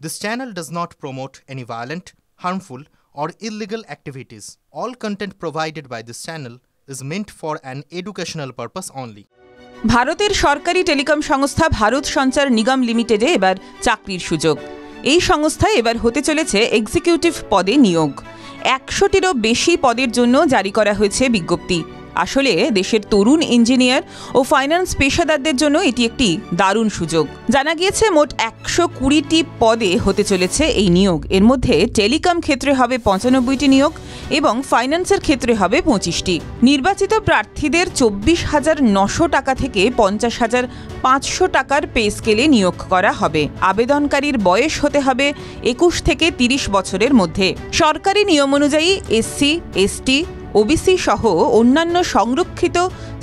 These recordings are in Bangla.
This channel does not promote any violent, harmful, or illegal activities. All content provided by this channel is meant for an educational purpose only. ভারতের সরকারি টেলিকম সংস্থা ভারত সঞ্চার নিগম লিমিটেডে এবার চাকরির সুযোগ। এই সংস্থায় এবার হতে চলেছে এক্সিকিউটিভ পদে নিয়োগ। 100টিরও বেশি পদের জন্য জারি করা হয়েছে বিজ্ঞপ্তি। আসলে দেশের তরুণ ইঞ্জিনিয়ার ও ফাইন্যান্স পেশাদারদের জন্য এটি একটি দারুণ সুযোগ। জানা গিয়েছে মোট 120টি পদে হতে চলেছে এই নিয়োগ। এর মধ্যে টেলিকম ক্ষেত্রে হবে 95টি নিয়োগ এবং ফাইন্যান্সের ক্ষেত্রে হবে 25টি। নির্বাচিত প্রার্থীদের 24,900 টাকা থেকে 50,500 টাকার পে স্কেলে নিয়োগ করা হবে। আবেদনকারীর বয়স হতে হবে 21 থেকে 30 বছরের মধ্যে। সরকারি নিয়ম অনুযায়ী এসসি, এসটি, ওবিসি সহ অন্যান্য সংরক্ষিত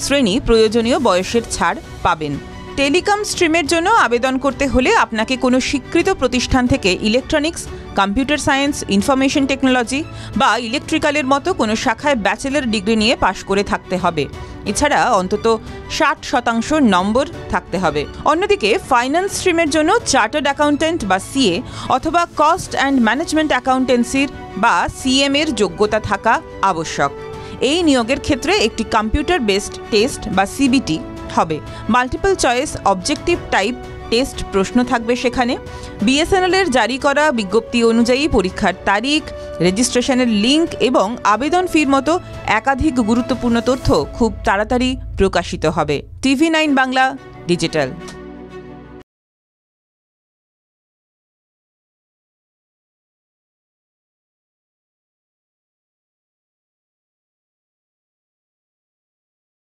শ্রেণী প্রয়োজনীয় বয়সের ছাড় পাবেন। টেলিকম স্ট্রিমের জন্য আবেদন করতে হলে আপনাকে কোনো স্বীকৃত প্রতিষ্ঠান থেকে electronics, computer science, information technology বা ইলেকট্রিক্যালের মতো কোনো শাখায় ব্যাচেলর ডিগ্রি নিয়ে পাশ করে থাকতে হবে। এছাড়া অন্তত 60% নম্বর থাকতে হবে। অন্যদিকে ফাইন্যান্স স্ট্রিমের জন্য চার্টার্ড অ্যাকাউন্ট্যান্ট বা সিএ অথবা কস্ট অ্যান্ড ম্যানেজমেন্ট অ্যাকাউন্টেন্সির বা সিএম এর যোগ্যতা থাকা আবশ্যক। এই নিয়োগের ক্ষেত্রে একটি কম্পিউটার বেসড টেস্ট বা সিবিটি হবে। Multiple choice objective type test প্রশ্ন থাকবে সেখানে। বিএসএনএল-এর জারি করা বিজ্ঞপ্তি অনুযায়ী পরীক্ষার তারিখ, রেজিস্ট্রেশনের লিঙ্ক এবং আবেদন ফির মতো একাধিক গুরুত্বপূর্ণ তথ্য খুব তাড়াতাড়ি প্রকাশিত হবে। TV9 Bangla digital.